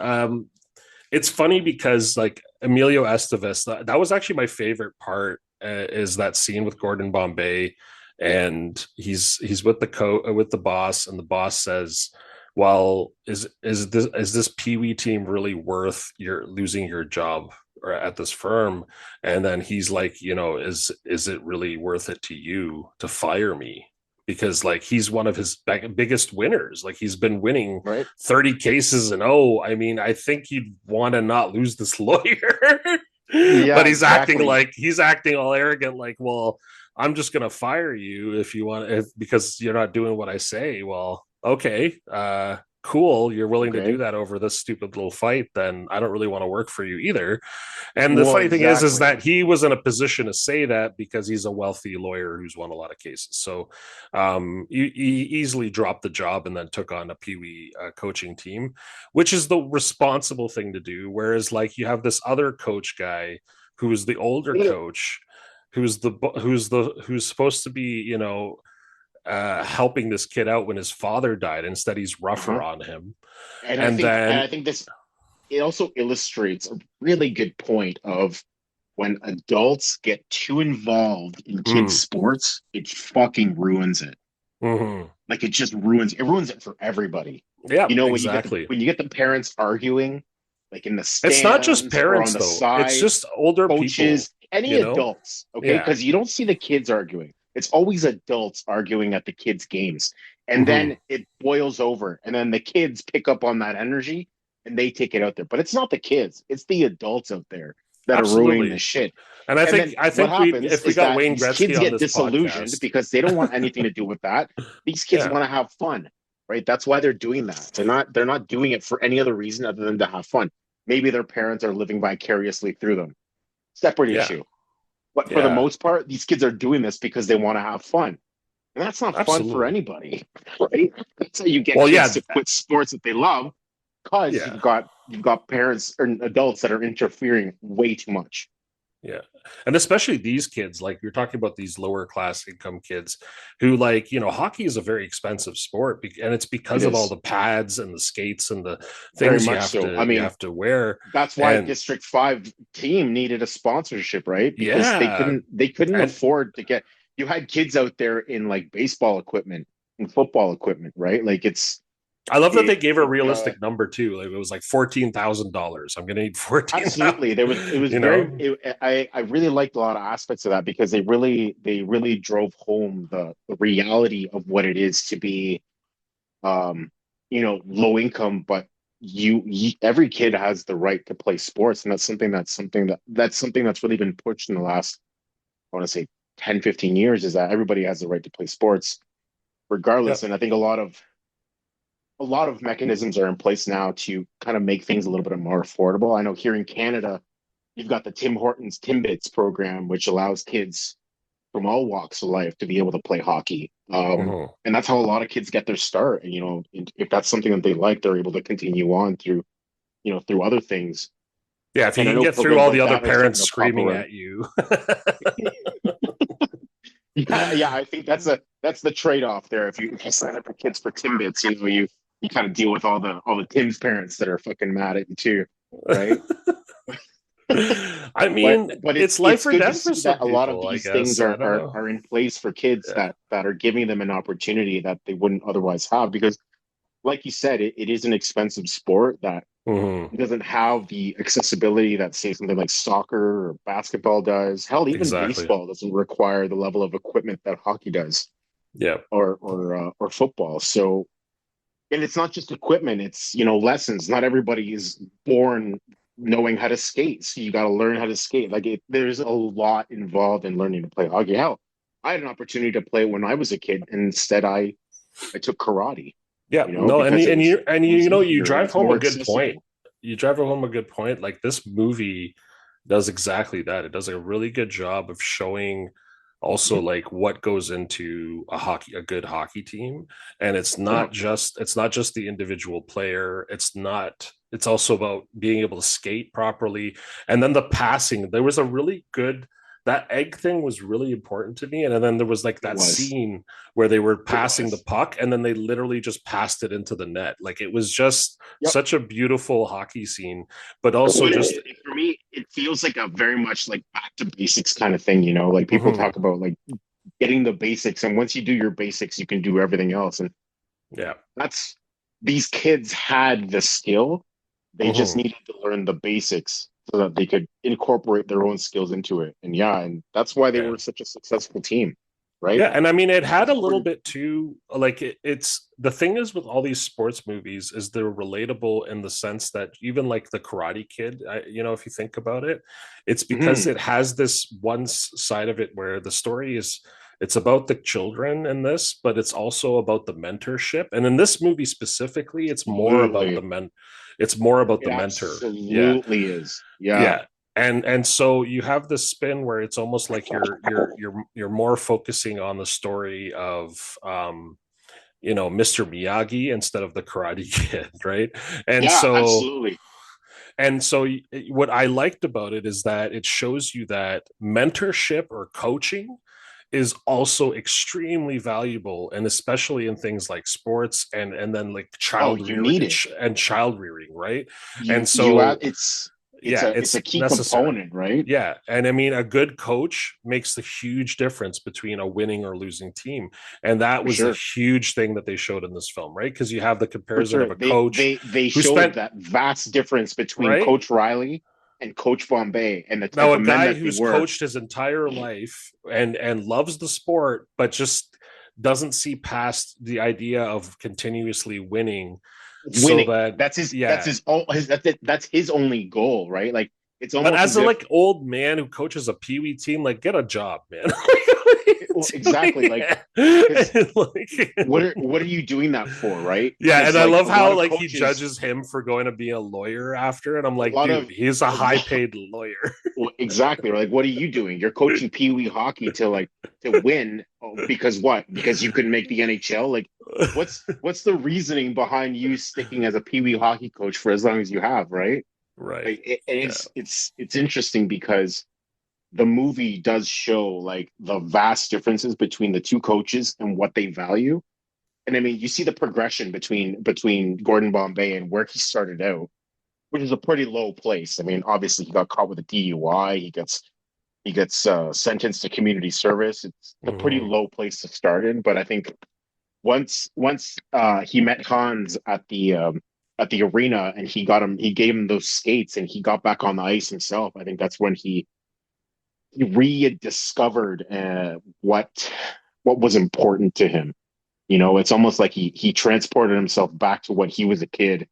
it's funny because like Emilio Estevez, that was actually my favorite part. Is that scene with Gordon Bombay, and he's with with the boss, and the boss says, "Well, is this Pee Wee team really worth your losing your job or at this firm?" And then he's like, is it really worth it to you to fire me? Because like he's one of his biggest winners. Like he's been winning Right? 30 cases and I mean, I think you'd want to not lose this lawyer. Yeah, But exactly. he's acting all arrogant, like, well, I'm just gonna fire you if you want because you're not doing what I say. Well, okay, cool. You're willing to do Okay. that over this stupid little fight, then I don't really want to work for you either. And the Well, funny thing is exactly. that he was in a position to say that because he's a wealthy lawyer who's won a lot of cases. So he easily dropped the job and then took on a Pee Wee coaching team, which is the responsible thing to do. Whereas, like, you have this other coach guy who is the older coach, who's supposed to be, helping this kid out when his father died. Instead, he's rougher Uh-huh. on him. And I And think and then, I think this it also illustrates a really good point of when adults get too involved in kids' mm, sports, it fucking ruins it. mm-hmm. Like it ruins it for everybody. Yeah, When exactly. when you get the parents arguing, like in the It's not just stands or on parents the though. It's side, just older people, coaches, any you know? adults, okay? Yeah. Because you don't see the kids arguing. It's always adults arguing at the kids' games. And Hmm. then it boils over, and then the kids pick up on that energy and they take it out there. But it's not the kids, it's the adults out there that are ruining the Absolutely. shit. And I And think then I what think we happens if we is got that Wayne these kids Gretzky on get this disillusioned podcast, because they don't want anything to do with that. These kids yeah. want to have fun, right? That's why they're doing that. They're not doing it for any other reason other than to have fun. Maybe their parents are living vicariously through them. Separate Yeah. issue. But for the Yeah. most part, these kids are doing this because they want to have fun. And that's not fun for Absolutely. anybody, right? That's how you get Well, kids yeah. to quit sports that they love because Yeah. you've got parents or adults that are interfering way too much. Yeah. And especially these kids, like you're talking about these lower class income kids who like, hockey is a very expensive sport and it's It because of all is the pads and the skates and the very things you much have so. I to you mean, have to wear. that's why And District 5 team needed a sponsorship, right? Because yeah. they couldn't And afford to get you had kids out there in like baseball equipment and football equipment, right? Like I love that they it, gave a it realistic number too. Like it was like $14,000. I'm gonna need 14,000. absolutely it was You know, I really liked a lot of aspects of that because they really drove home the reality of what it is to be um low income, but every kid has the right to play sports, and that's something that's really been pushed in the last, I want to say, 10-15 years, is that everybody has the right to play sports regardless. yep. And I think a lot of mechanisms are in place now to kind of make things a little bit more affordable. I know here in Canada, you've got the Tim Hortons Timbits program, which allows kids from all walks of life to be able to play hockey. Mhm. And that's how a lot of kids get their start. And, if that's something that they like, they're able to continue on through, through other things. Yeah, if you And I can know get through programs all the like other that are starting parents to pop screaming around. at you. Yeah, yeah, I think that's the trade-off there. If you sign up your kids for Timbits, you kind of deal with all the Tim's parents that are fucking mad at you too, right? I but mean, but it's life it's or good to death for see that some a lot of people, I these things guess. I don't know. are in place for kids Yeah. that are giving them an opportunity that they wouldn't otherwise have, because like you said, it is an expensive sport that Hmm. doesn't have the accessibility that, say, something like soccer or basketball does. Hell, even Exactly. baseball doesn't require the level of equipment that hockey does, Yeah. or football. So and it's not just equipment, it's, lessons. Not everybody is born knowing how to skate, so you got to learn how to skate. Like, there's a lot involved in learning to play hockey. Hell, I had an opportunity to play when I was a kid, and instead I took karate, Yeah, no, and because you, and you and it you was you know you easier and drive it's home more a good point. accessible. You drive home a good point. Like this movie does exactly that. It does a really good job of showing also Mhm. like what goes into a good hockey team, and Yeah. it's not just the individual player. It's also about being able to skate properly, and then the passing. There was a really good that egg thing was really important to me, and then there was like It that was. scene where they were It passing the was. puck and then they literally just passed it into the net. Like it was just Yep. such a beautiful hockey scene, but also But just for me, it feels like a very much like back to basics kind of thing, Like people mhm, talk about like getting the basics, and once you do your basics, you can do everything else. And yeah. that's these kids had the skill. They just Mhm, needed to learn the basics so that they could incorporate their own skills into it. And yeah, and that's why they yeah. were such a successful team, right? Yeah, and I mean, it had a Because little bit too. Like it's the thing is with all these sports movies is they're relatable in the sense that even like the Karate Kid, if you think about it, it's because Mhm. it has this one side of it where the story is it's about the children in this, but it's also about the mentorship. And in this movie specifically, it's more about the Absolutely. men. It's more about It the mentor. Yeah, absolutely is. Yeah. yeah, and so you have this spin where it's almost like you're more focusing on the story of Mr. Miyagi instead of the Karate Kid, right? and Yeah, so absolutely. and so what I liked about it is that it shows you that mentorship or coaching is also extremely valuable, and especially in things like sports and then like Oh, child you rearing need and, it. child rearing, right? You And you so it's yeah, it's a it's key necessary. component, right? Yeah. And I mean, a good coach makes the huge difference between a winning or losing team. And that For was a sure. huge thing that they showed in this film, right? Because you have the For comparison of sure. a They coach they they who showed spent, that vast difference between right? Coach Riley and Coach Bombay and the Now, type a of men guy that they who's were. coached his entire life and loves the sport, but just doesn't see past the idea of continuously winning. So Winning. that, That's yeah, his all his that's his only goal, right? Like it's but almost as as a if like old man who coaches a peewee team, like get a job, man. well, exactly like because like, what are you doing that for, right? yeah, Because and I like love a lot how of like he coaches, judges him for going to be a lawyer after, and I'm a like, lot dude, of he's a a high lot paid lawyer. well, exactly. Like, what are you doing? You're coaching Pee Wee hockey to like to win because what? Because you couldn't make the NHL. Like, what's the reasoning behind you sticking as a Pee Wee hockey coach for as long as you have, right? Right. Like, and Yeah. it's interesting because the movie does show like the vast differences between the two coaches and what they value. And I mean, you see the progression between Gordon Bombay and where he started out, which is a pretty low place. I mean, obviously he got caught with a DUI. He gets sentenced to community service. It's a pretty Hmm. low place to start in, but I think once he met Hans at the arena and he gave him those skates and he got back on the ice himself. I think that's when he rediscovered what was important to him. It's almost like he transported himself back to when he was a kid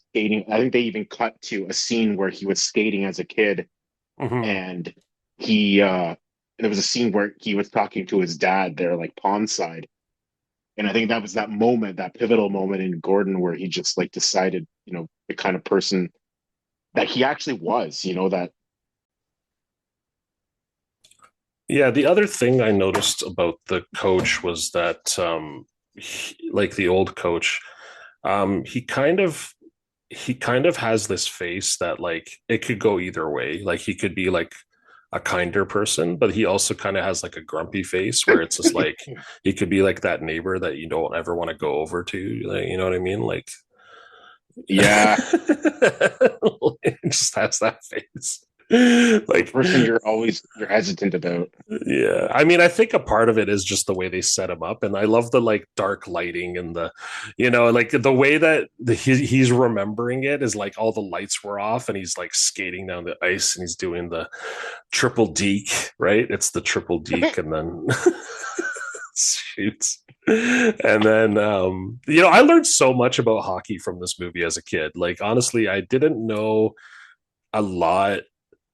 skating. I think they even cut to a scene where he was skating as a kid, Hmm. and he there was a scene where he was talking to his dad there, like pond side. And I think that was that moment, that pivotal moment in Gordon where he just like decided, the kind of person that he actually was, that Yeah. The other thing I noticed about the coach was that, like the old coach, he kind of has this face that like it could go either way. Like he could be like a kinder person, but he also kind of has like a grumpy face where it's just like he could be like that neighbor that you don't ever want to go over to. Like, you know what I mean? Like yeah, it just has that face. the Like, person you're hesitant about. yeah, I mean, I think a part of it is just the way they set him up, and I love the like dark lighting and like the way that he's remembering it is like all the lights were off, and he's like skating down the ice, and he's doing the triple deke, right? It's the triple deke, and then Shoots. And then I learned so much about hockey from this movie as a kid. Like honestly, I didn't know a lot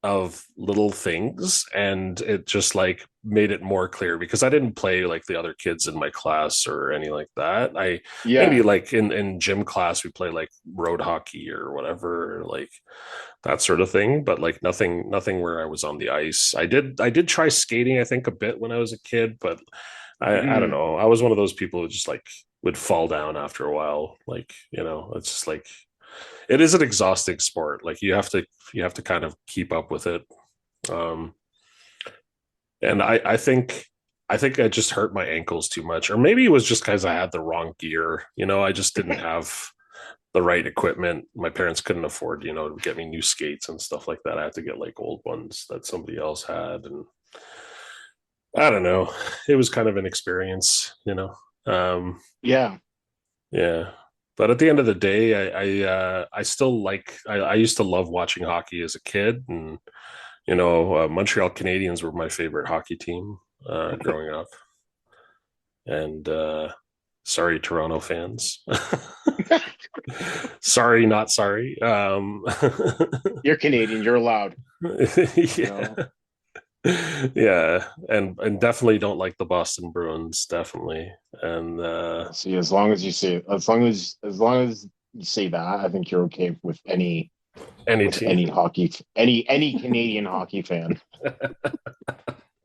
of little things, and it just like made it more clear because I didn't play like the other kids in my class or any like that. I maybe Yeah. like in gym class we play like road hockey or whatever, like that sort of thing, but like nothing where I was on the ice. I did try skating I think a bit when I was a kid, but I don't Mhm. know. I was one of those people who just like would fall down after a while. Like, it's just like it is an exhausting sport. Like you have to kind of keep up with it. Um, and I think I just hurt my ankles too much, or maybe it was just because I had the wrong gear. I just didn't have the right equipment. My parents couldn't afford, to get me new skates and stuff like that. I had to get like old ones that somebody else had, and I don't know. It was kind of an experience. Yeah. Yeah. But at the end of the day, I still I used to love watching hockey as a kid, and Montreal Canadiens were my favorite hockey team growing up. And sorry, Toronto fans. Sorry, not sorry. You're Canadian, you're allowed, you know. Yeah, yeah, and definitely don't like the Boston Bruins, definitely. And See, as long as you say, as long as you say that, I think you're okay any with team. any any Canadian hockey fan.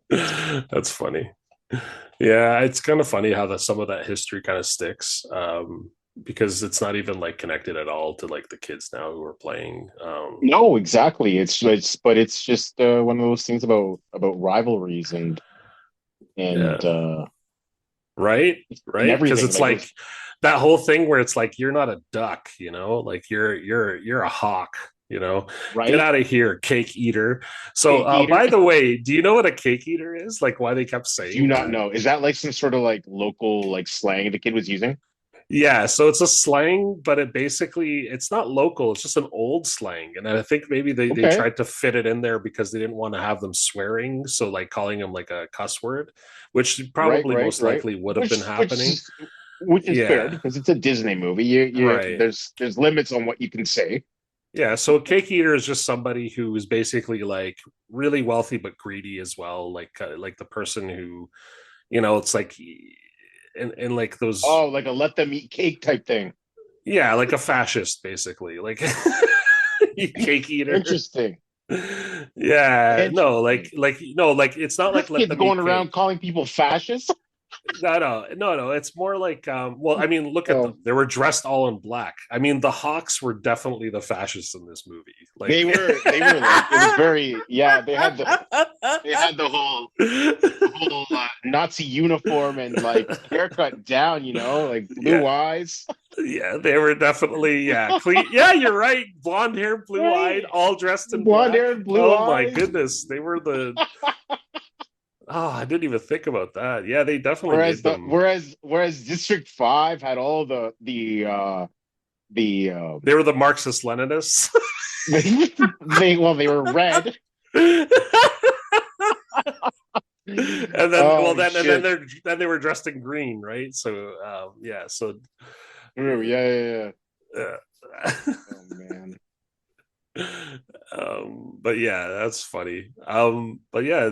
That's funny. Yeah, it's kind of funny how some of that history kind of sticks, because it's not even like connected at all to like the kids now who are playing. No, exactly. It's just one of those things about rivalries and Yeah, right, and right, because everything. it's Like like it's that whole thing where it's like you're not a duck, like you're a hawk. Get right. out of here, cake eater. So, Cake eater. by the way, do you know what a cake eater is? Like, why they kept Do saying not that? know. Is that like some sort of like local like slang the kid was using? Yeah, so it's a slang, but it's not local. It's just an old slang, and I think maybe they Okay. tried to fit it in there because they didn't want to have them swearing, so like calling them like a cuss word, which Right, probably right, most right. likely would have been Which happening. is which is fair Yeah, because it's a Disney movie. You right. there's limits on what you can say. Yeah, so a cake eater is just somebody who is basically like really wealthy but greedy as well, like the person who, it's like in like those, Oh, like a let them eat cake type thing. yeah, like a fascist basically, like you cake eater. Interesting. Yeah, no, Interesting. no, like it's not like This let kid's them eat going cake. around calling people fascists. No, no, no, no. It's more like, well, I mean, look at them. Oh, They were dressed all in black. I mean, the Hawks were definitely the fascists in this movie. Like, they were like it was very yeah, they had the whole Nazi uniform and like haircut down, like blue yeah, eyes. yeah, they were definitely, yeah, clean. Yeah, you're right. Blonde hair, blue eyed, Right. all dressed in Blonde black. hair and blue Oh my eyes. goodness, they were the. Oh, I didn't even think about that. Yeah, they definitely Whereas made the them. whereas District 5 had all the They were the Marxist Leninists. they were red. And then well Oh then shit. they were dressed in green, right? So yeah, so True. Yeah, yeah, yeah. uh, Oh man. but yeah, that's funny. But yeah,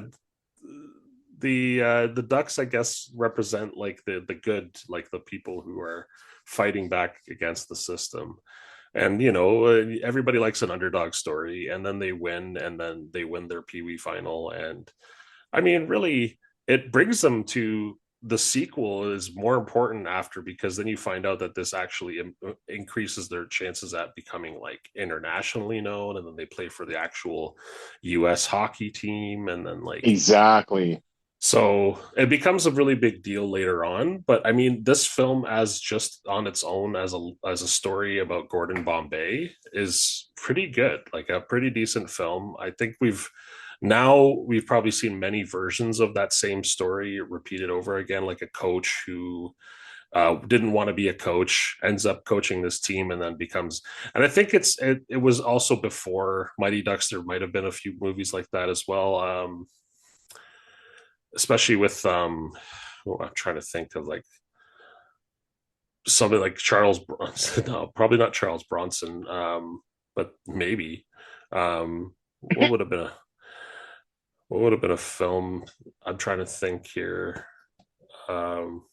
the ducks I guess represent like the good, like the people who are fighting back against the system. And everybody likes an underdog story, and then they win, and then they win their Pee Wee final, and I mean, really, it brings them to the sequel is more important after, because then you find out that this actually increases their chances at becoming like internationally known, and then they play for the actual U.S. hockey team, and then like Exactly. so it becomes a really big deal later on. But I mean, this film, as just on its own as a story about Gordon Bombay, is pretty good. Like a pretty decent film. I think we've probably seen many versions of that same story repeated over again. Like a coach who didn't want to be a coach ends up coaching this team and then becomes. And I think it was also before Mighty Ducks. There might have been a few movies like that as well. Especially with I'm trying to think of like somebody like Charles Bronson. No, probably not Charles Bronson. But maybe. What would have been a film? I'm trying to think here. Um,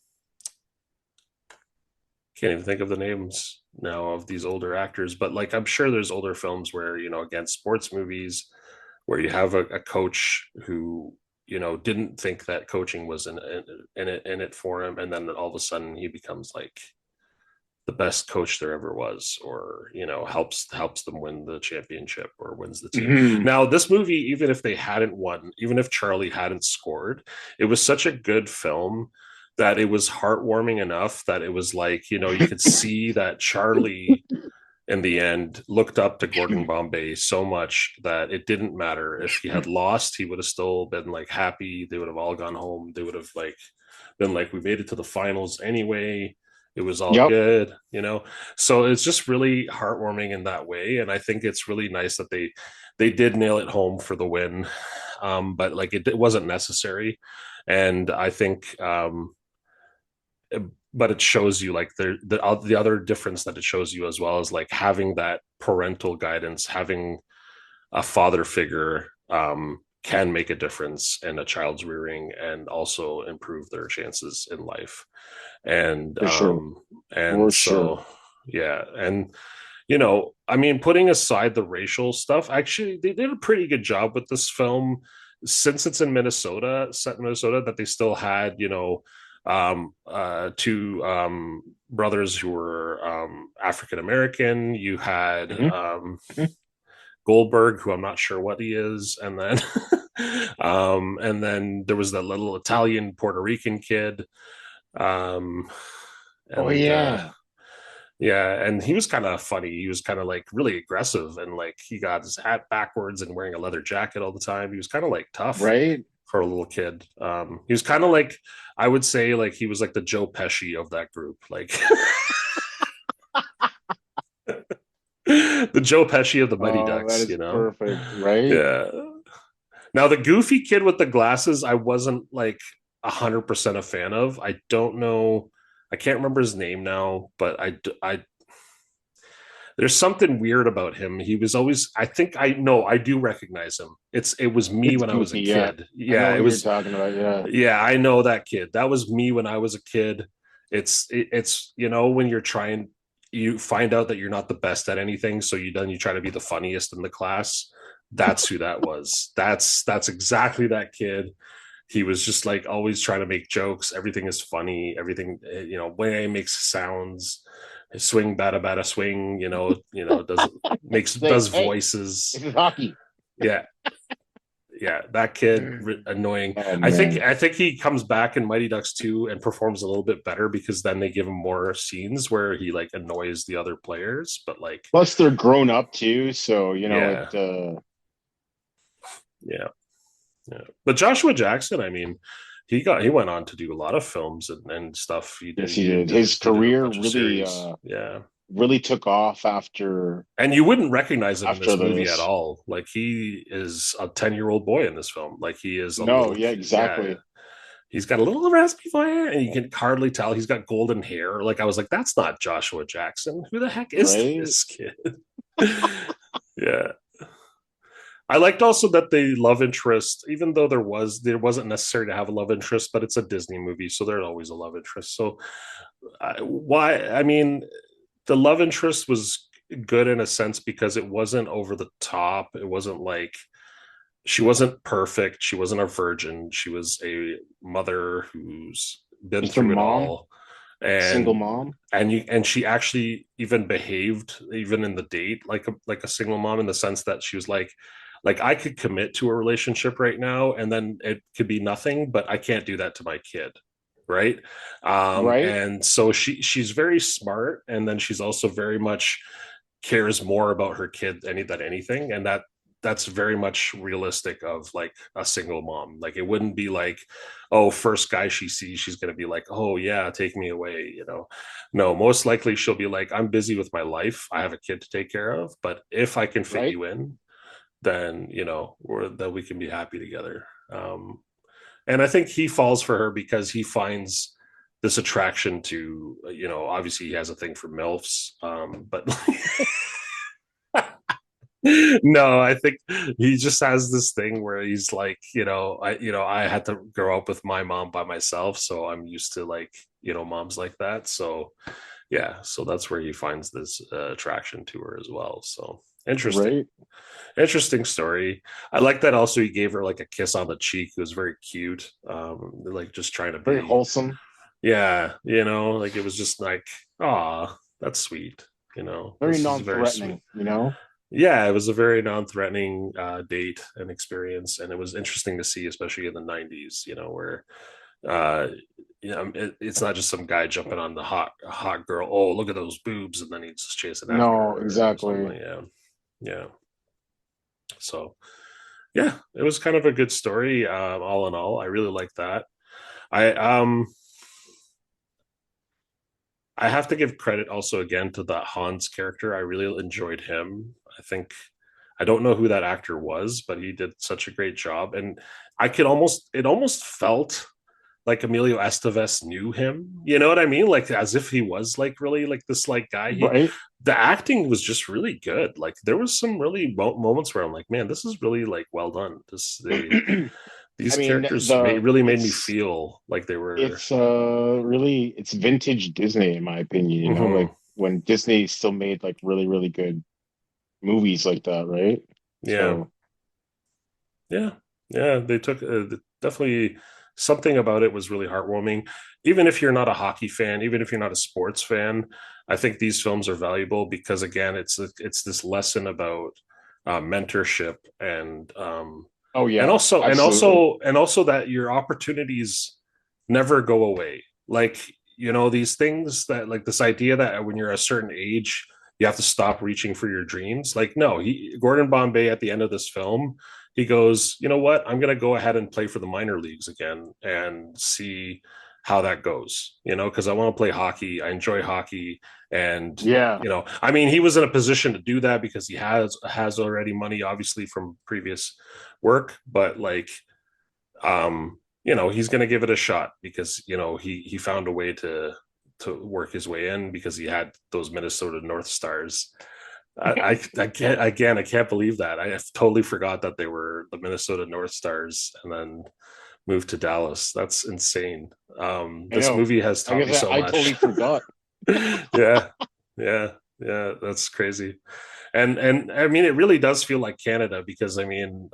can't even think of the names now of these older actors, but like I'm sure there's older films where, again, sports movies where you have a coach who, didn't think that coaching was in it for him, and then all of a sudden he becomes like the best coach there ever was, or helps them win the championship or wins the team. Mhm. Now this movie, even if they hadn't won, even if Charlie hadn't scored, it was such a good film that it was heartwarming enough that it was like, you could see that Charlie in the end looked up to Gordon Bombay so much that it didn't matter if he had lost. He would have still been like happy. They would have all gone home. They would have like been like, we made it to the finals anyway. It was all Yep, good. So it's just really heartwarming in that way, and I think it's really nice that they did nail it home for the win. But like it wasn't necessary, and I think but it shows you like the other difference that it shows you as well is like having that parental guidance, having a father figure, can make a difference in a child's rearing and also improve their chances in life. And for sure. and For sure. so yeah, and I mean, putting aside the racial stuff, actually they did a pretty good job with this film, since it's in Minnesota, set in Minnesota, that they still had, two brothers who were African American. You had Hmm. Hmm. Goldberg, who I'm not sure what he is, and then and then there was that little Italian Puerto Rican kid. Um, Oh and yeah, yeah, and he was kind of funny. He was kind of like really aggressive, and like he got his hat backwards and wearing a leather jacket all the time. He was kind of like tough right. for a little kid. He was kind of like, I would say like he was like the Joe Pesci of that group, like the Joe Pesci of the Mighty Oh, that Ducks, is perfect, right? Yeah. Now the goofy kid with the glasses, I wasn't like 100% a fan of. I don't know. I can't remember his name now, but I there's something weird about him. He was always, I think I know, I do recognize him. It was me It's when I was a goofy, yeah. kid. I know Yeah, it what you're was, talking about, yeah. yeah, I know that kid. That was me when I was a kid. It's when you're trying, you find out that you're not the best at anything, so you try to be the funniest in the class. That's who that was. That's exactly that kid. He was just like always trying to make jokes. Everything is funny. Everything, when he makes sounds, swing bada bada swing, does makes It's like, does hey, voices. this is hockey. Yeah, yeah, that kid annoying. Oh I think man. I think he comes back in Mighty Ducks 2 and performs a little bit better because then they give him more scenes where he like annoys the other players. But like, Plus they're grown up too, so it yeah, yeah, yeah. But Joshua Jackson, I mean, he went on to do a lot of films and stuff. He did yes, he did. His he did a career bunch of really series. Yeah. really took off after And you wouldn't recognize him in after this movie at this. all. Like he is a 10-year-old boy in this film. Like he is a No, little, yeah, yeah. exactly. He's got a little raspy hair, and you can hardly tell he's got golden hair. Like I was like, that's not Joshua Jackson. Who the heck is Right? this kid? Yeah. I liked also that the love interest, even though there wasn't necessary to have a love interest, but it's a Disney movie, so there's always a love interest. So why? I mean, the love interest was good in a sense because it wasn't over the top. It wasn't like she wasn't perfect. She wasn't a virgin. She was a mother who's been Just a through it mom, all, single and mom, she actually even behaved even in the date like a single mom, in the sense that she was like I could commit to a relationship right now and then it could be nothing, but I can't do that to my kid, right? right? And so she's very smart, and then she's also very much cares more about her kid than anything, and that's very much realistic of like a single mom. Like it wouldn't be like, oh, first guy she sees, she's going to be like, oh yeah, take me away. No, most likely she'll be like, I'm busy with my life, I have a kid to take care of, but if I can fit Right? you in, then or that we can be happy together. and I think he falls for her because he finds this attraction to, obviously he has a thing for milfs, but no, I think he just has this thing where he's like, I had to grow up with my mom by myself, so I'm used to like, moms like that. So yeah, so that's where he finds this attraction to her as well. So interesting. Right? Interesting story. I like that also he gave her like a kiss on the cheek. It was very cute. Like just trying to Very be, wholesome, yeah, like it was just like, ah, that's sweet. very This is very sweet. non-threatening, you know? Yeah, it was a very non-threatening date and experience, and it was interesting to see, especially in the '90s. Where uh, it's not just some guy jumping on the hot girl. Oh, look at those boobs, and then he's just chasing after No, her or exactly. something. Yeah, yeah. So yeah, it was kind of a good story. All in all, I really like that. I I have to give credit also again to the Hans character. I really enjoyed him. I think I don't know who that actor was, but he did such a great job, and it almost felt like Emilio Estevez knew him. You know what I mean? Like as if he was like really like this like guy. Right? The acting was just really good. Like there was some really moments where I'm like, man, this is really like well done. These I mean, characters really made me feel like they were. it's really it's vintage Disney in my opinion, you know, like Mhm. when Disney still made like really, really good movies like that, right? Yeah, So, yeah, yeah. They took definitely something about it was really heartwarming. Even if you're not a hockey fan, even if you're not a sports fan, I think these films are valuable because again, it's this lesson about mentorship oh and yeah, also and absolutely. also and also that your opportunities never go away. Like these things that like this idea that when you're a certain age you have to stop reaching for your dreams. Like no, Gordon Bombay at the end of this film, he goes, you know what, I'm going to go ahead and play for the minor leagues again and see how that goes, because I want to play hockey, I enjoy hockey. And Yeah. I mean, he was in a position to do that because he has already money obviously from previous work, but like he's going to give it a shot because he found a way to work his way in because he had those Minnesota North Stars. I can't again I can't believe that I totally forgot that they were the Minnesota North Stars and then moved to Dallas. That's insane. I This know. movie has I taught guess me so I totally much. forgot. Yeah, yeah, yeah. That's crazy. And I mean, it really does feel like Canada because I mean,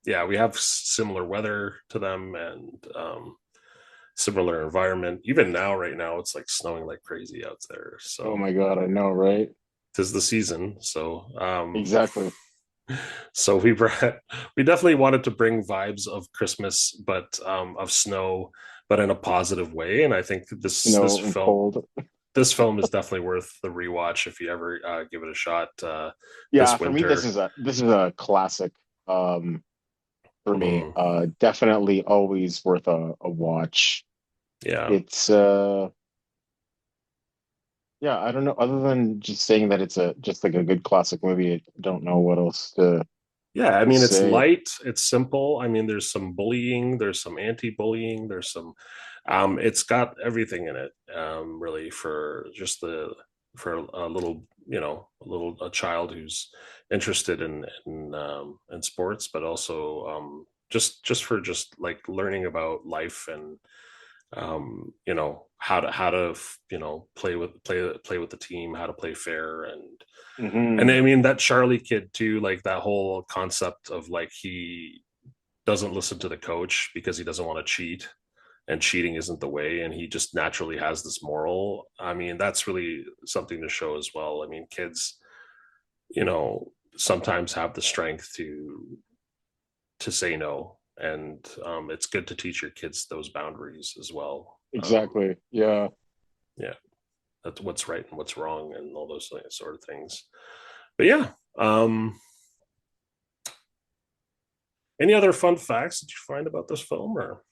yeah, we have similar weather to them and similar environment. Even now, right now, it's like snowing like crazy out there. Oh So my God, I know, right? tis the season. So Exactly. so we definitely wanted to bring vibes of Christmas, but of snow, but in a positive way. And I think Snow and cold. this film is definitely worth the rewatch if you ever give it a shot Yeah, this for me winter. this is a classic for me. Mhm. Definitely always worth a watch. Yeah, It's yeah, I don't know. Other than just saying that it's a just like a good classic movie, I don't know what else yeah. I to mean, it's say. light, it's simple. I mean, there's some bullying, there's some anti-bullying, there's some. It's got everything in it, really, for just for a little, a child who's interested in sports, but also just for just like learning about life and how to play with the team, how to play fair, and Hmm. I mean that Charlie kid too, like that whole concept of like he doesn't listen to the coach because he doesn't want to cheat and cheating isn't the way and he just naturally has this moral. I mean that's really something to show as well. I mean kids sometimes have the strength to say no, and it's good to teach your kids those boundaries as well. Exactly. Yeah. Yeah, that's what's right and what's wrong and all those sort of things. But yeah, um, any other fun facts that you find about this film? Or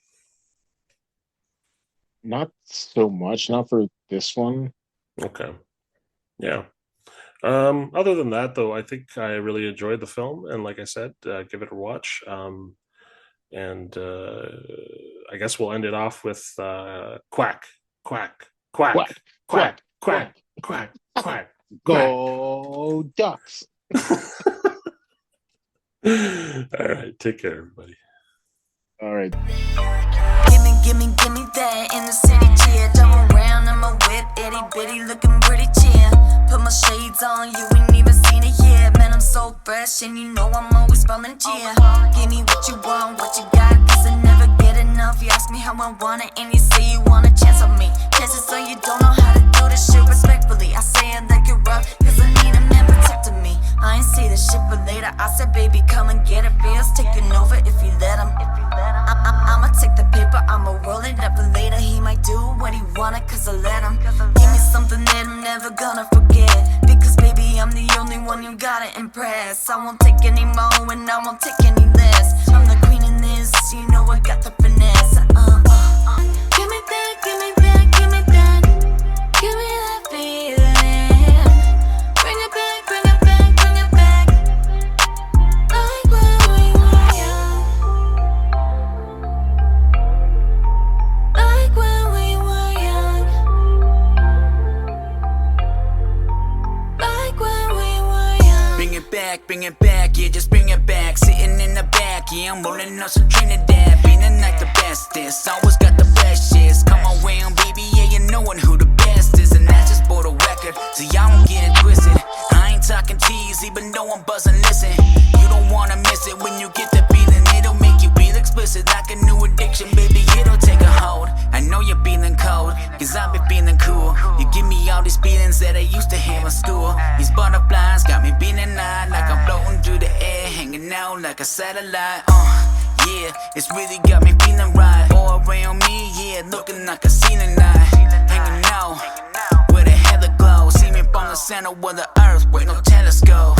Not so much, not for this one. okay, yeah. Other than that, though, I think I really enjoyed the film, and like I said, give it a watch. And I guess we'll end it off with quack, quack, quack, Quack, quack, quack, quack, quack. quack, quack, quack. Go Ducks. All right, take care, everybody. All right. Give me that in the city cheer. Turn around in my whip, itty bitty, looking pretty chill. Put my shades on, you ain't even seen it yet. Man, I'm so fresh, and you know I'm always spelling cheer. Give me what you want, what you got, cause I never get enough. You ask me how I want it, and you say you want a chance on me. Chances are you don't know how to do this shit respectfully. I say it like it rough, cause I need a man protecting me. I ain't say this shit for later. I said, baby, come and get it. Feels taking over if you let him. I'ma take the paper, I'ma roll it up for later. He might do what he wanted, cause I let him. Give me something that I'm never gonna forget. Because baby, I'm the only one you gotta impress. I won't take any more and I won't take any less. I'm the queen in this, you know I got the finesse. Give me that, give me that, give me that. Give me that feeling. Bring it back, bring it back, bring it back. Like when we were young. Like when we were young. Like when we were young. Bring it back, yeah, just bring it back. Sitting in the back, yeah, I'm rolling up some Trinidad. Feeling like the bestest, always got the best shits. Come around, baby, yeah, you knowin' who the best is. And I just bought a record, so y'all don't get it twisted. I ain't talking cheese, even though I'm buzzing, listen. You don't wanna miss it when you get the feeling. It'll make you feel explicit like a new addiction, baby, it'll take a hold. I know you're feeling cold, cause I've been feeling cool. You give me all these feelings that I used to have in school. These butterflies got me feeling high, like I'm floating through the air, hanging out like a satellite. Yeah, it's really got me feeling right. All around me, yeah, looking like a ceiling light. Hanging out with a hella glow. See me from the center of the earth with no telescope.